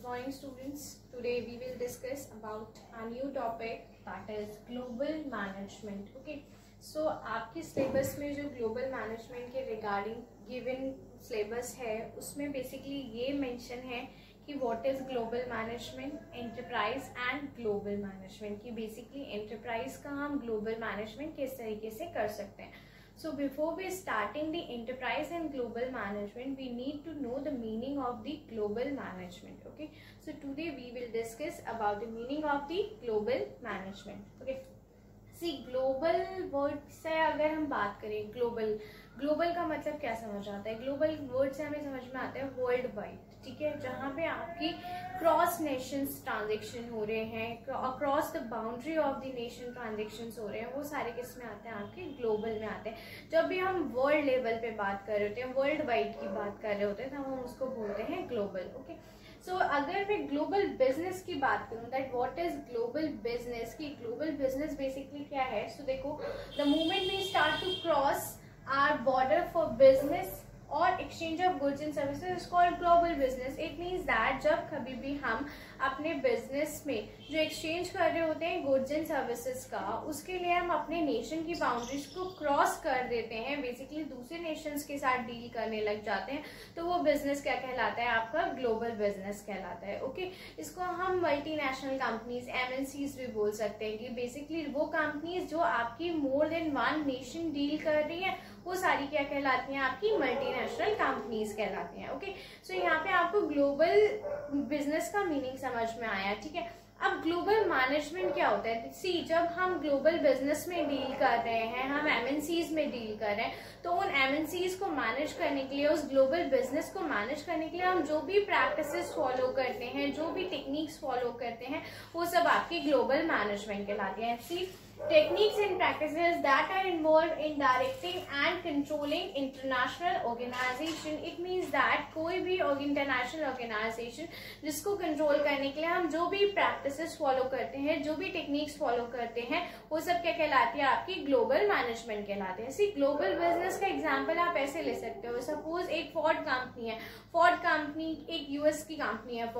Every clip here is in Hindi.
morning students. Today we will discuss about a new topic that is global management. Okay, so आपके syllabus में जो global management के regarding given syllabus है उसमें basically ये mention है कि what is global management, enterprise and global management कि basically enterprise का हम global management किस तरीके से कर सकते हैं. So before we starting the enterprise and global management, we need to know the meaning of the global management. Okay, so today we will discuss about the meaning of the global management. Okay, see global word से अगर हम बात करें global का मतलब क्या समझ आता है. global word से हमें समझ में आता है वर्ल्ड वाइड. ठीक है, जहाँ पे आपकी क्रॉस नेशंस ट्रांजेक्शन हो रहे हैं, across the boundary of the nation transactions हो रहे हैं, वो सारे किस में आते हैं, आपके ग्लोबल में आते हैं. जब भी हम वर्ल्ड लेवल पे बात कर रहे होते हैं, वर्ल्ड वाइड की बात कर रहे होते हैं, तो हम उसको बोलते हैं ग्लोबल. ओके, सो अगर मैं ग्लोबल बिजनेस की बात करूं, that what is global business की ग्लोबल बिजनेस बेसिकली क्या है. सो देखो, the moment we start to cross our border for business और exchange of goods and services is called global business. It means that जब कभी भी हम अपने बिजनेस में जो एक्सचेंज कर रहे होते हैं गुड्स एंड सर्विसेज का, उसके लिए हम अपने नेशन की बाउंड्रीज को क्रॉस कर देते हैं, बेसिकली दूसरे नेशंस के साथ डील करने लग जाते हैं, तो वो बिजनेस क्या कहलाता है, आपका ग्लोबल बिजनेस कहलाता है. ओके, इसको हम मल्टीनेशनल कंपनीज एमएनसीज भी बोल सकते हैं कि बेसिकली वो कंपनीज जो आपकी more than one nation deal कर रही है, वो सारी क्या कहलाती हैं, आपकी मल्टीनेशनल कंपनीज कहलाती हैं. ओके, सो यहाँ पे आपको ग्लोबल बिजनेस का मीनिंग समझ में आया. ठीक है, अब ग्लोबल मैनेजमेंट क्या होता है. सी, जब हम ग्लोबल बिजनेस में डील कर रहे हैं, हम एमएनसीज में डील कर रहे हैं, तो उन एमएनसीज को मैनेज करने के लिए, उस ग्लोबल बिजनेस को मैनेज करने के लिए हम जो भी प्रैक्टिसेस फॉलो करते हैं, जो भी टेक्निक्स फॉलो करते हैं, वो सब आपकी ग्लोबल मैनेजमेंट कहलाती हैं. सी, techniques and practices that are involved in directing and controlling international organization. It means that कोई भी international organization जिसको कंट्रोल करने के लिए हम जो भी practices फॉलो करते हैं, जो भी टेक्निक्स फॉलो करते हैं, वो सब क्या कहलाती है, आपकी ग्लोबल मैनेजमेंट कहलाते हैं. सी, ग्लोबल बिजनेस का एग्जाम्पल आप ऐसे ले सकते हो. सपोज एक फोर्ड कंपनी है, फोर्ड कंपनी एक यूएस की कंपनी है.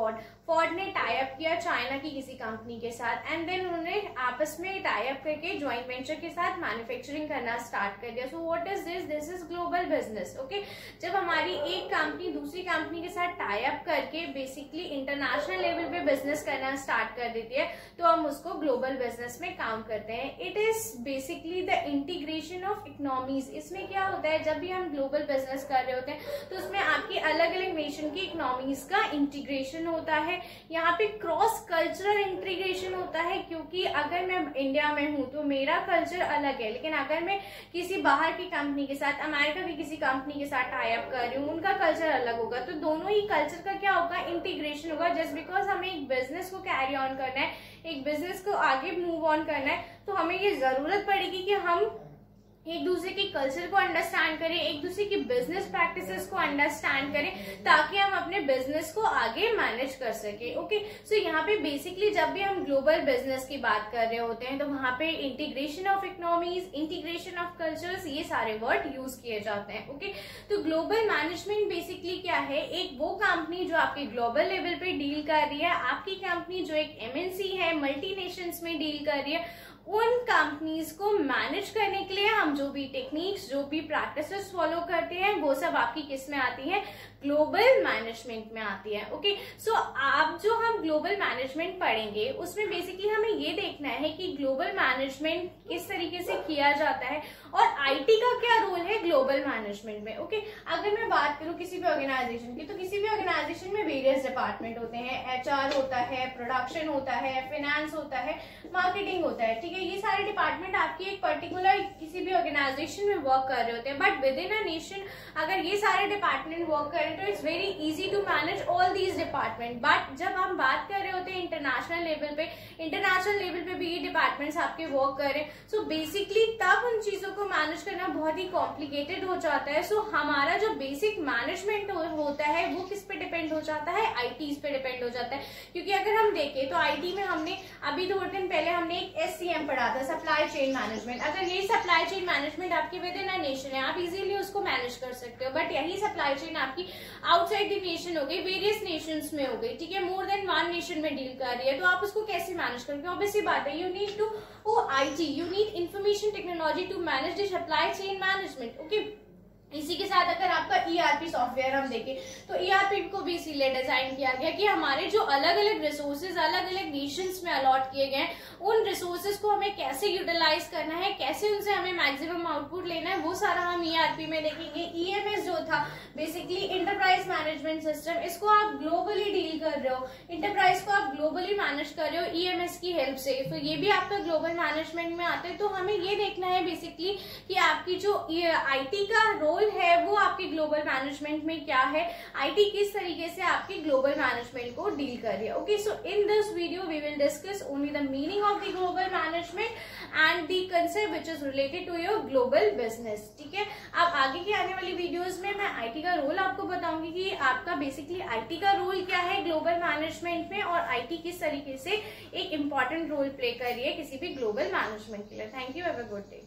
फोर्ड ने टाई अप किया चाइना की किसी कंपनी के साथ, एंड देन उन्होंने आपस में टाई अप करके ज्वाइंट वेंचर के साथ मैन्युफैक्चरिंग करना स्टार्ट कर दिया. So what is this is global business. Okay, जब हमारी एक कंपनी दूसरी कंपनी के साथ टाई अप करके बेसिकली इंटरनेशनल लेवल पे बिजनेस करना स्टार्ट कर देती है, तो हम उसको ग्लोबल बिजनेस में काउंट करते हैं. It is basically the integration of economies. इसमें क्या होता है, जब भी हम ग्लोबल बिजनेस कर रहे होते हैं, तो उसमें आपकी अलग अलग नेशन की इकोनॉमीज का इंटीग्रेशन होता है. यहाँ पे क्रॉस कल्चरल इंटीग्रेशन होता है, क्योंकि अगर मैं इंडिया में हूँ तो मेरा कल्चर अलग है, लेकिन अगर मैं किसी बाहर की कंपनी के साथ, अमेरिका की किसी कंपनी के साथ टाई अप कर रही हूँ, उनका कल्चर अलग होगा, तो दोनों ही कल्चर का क्या होगा, इंटीग्रेशन होगा. जस्ट बिकॉज हमें एक बिजनेस को कैरी ऑन करना है, एक बिजनेस को आगे मूव ऑन करना है, तो हमें ये जरूरत पड़ेगी कि हम एक दूसरे के कल्चर को अंडरस्टैंड करें, एक दूसरे की बिजनेस प्रैक्टिसेस को अंडरस्टैंड करें, ताकि हम अपने बिजनेस को आगे मैनेज कर सके. ओके, सो यहाँ पे बेसिकली जब भी हम ग्लोबल बिजनेस की बात कर रहे होते हैं, तो वहां पे integration of economies, integration of cultures, ये सारे वर्ड यूज किए जाते हैं. ओके, तो ग्लोबल मैनेजमेंट बेसिकली क्या है, एक वो कंपनी जो आपके ग्लोबल लेवल पे डील कर रही है, आपकी कंपनी जो एक एमएनसी है, मल्टी नेशंस में डील कर रही है, उन कंपनीज को मैनेज करने के लिए हम जो भी टेक्निक्स, जो भी प्रैक्टिसेस फॉलो करते हैं, वो सब आपकी किस में आती है, ग्लोबल मैनेजमेंट में आती है. ओके, सो आप जो हम ग्लोबल मैनेजमेंट पढ़ेंगे, उसमें बेसिकली हमें ये देखना है कि ग्लोबल मैनेजमेंट किस तरीके से किया जाता है और आईटी का क्या रोल है ग्लोबल मैनेजमेंट में. ओके, अगर मैं बात करूं किसी भी ऑर्गेनाइजेशन की, तो किसी भी ऑर्गेनाइजेशन में वेरियस डिपार्टमेंट होते हैं. एचआर होता है, प्रोडक्शन होता है, फाइनेंस होता है, मार्केटिंग होता है. ठीक है, ये सारे डिपार्टमेंट आपकी एक पर्टिकुलर किसी भी ऑर्गेनाइजेशन में वर्क कर रहे होते हैं. But within a nation अगर ये सारे डिपार्टमेंट वर्क कर रहे हैं, तो it's very easy to manage all these department. But जब हम बात कर रहे होते हैं इंटरनेशनल लेवल पे, इंटरनेशनल लेवल पे भी ये डिपार्टमेंट्स आपके वर्क कर रहे हैं, सो बेसिकली तब उन चीजों को मैनेज करना बहुत ही कॉम्प्लिकेटेड हो जाता है. सो हमारा जो बेसिक मैनेजमेंट होता है, वो किस पे डिपेंड हो जाता है, आईटी पे डिपेंड हो जाता है. क्योंकि अगर हम देखें तो आईटी में हमने अभी थोड़े दिन पहले हमने एक एससीएम पढ़ा था, सप्लाई चेन मैनेजमेंट। अगर यही सप्लाई चेन मैनेजमेंट आपकी विद इन अ नेशन है, आप इजीली उसको मैनेज कर सकते हो, बट यही सप्लाई चेन आपकी आउटसाइड द नेशन हो गई, वेरियस नेशंस में हो गई, ठीक है, मोर देन वन नेशन में डील कर रही है, तो आप उसको कैसे मैनेज करोगे? ऑब्वियसली बात है, you need to IT, you need information technology to manage the supply chain management. Okay, इसी के साथ अगर आपका ERP सॉफ्टवेयर हम देखें तो ERP को भी इसीलिए डिजाइन किया गया कि हमारे जो अलग अलग रिसोर्सेज अलग अलग नेशंस में अलॉट किए गए हैं, उन रिसोर्सेज को हमें कैसे यूटिलाइज करना है, कैसे उनसे हमें मैक्सिमम आउटपुट लेना है, वो सारा हम ERP में देखेंगे। EMS जो था बेसिकली इंटरप्राइज मैनेजमेंट सिस्टम, इसको आप ग्लोबली डील कर रहे हो, इंटरप्राइज को आप ग्लोबली मैनेज कर रहे हो EMS की हेल्प से, तो ये भी आपका ग्लोबल मैनेजमेंट में आता है। तो हमें ये देखना है बेसिकली कि आपकी जो IT का रोल है वो आपके ग्लोबल मैनेजमेंट में क्या है, IT किस तरीके से आपके ग्लोबल मैनेजमेंट को डील कर रही है। Okay, so in this video we will discuss only the meaning of the global management and the concept which is related to your global business, ठीक है। अब आगे की आने वाली वीडियोस में मैं IT का रोल आपको बताऊंगी कि आपका बेसिकली IT का रोल क्या है ग्लोबल मैनेजमेंट में, और IT किस तरीके से एक इंपॉर्टेंट रोल प्ले कर रही है किसी भी ग्लोबल मैनेजमेंट के लिए। Thank you, have a good day.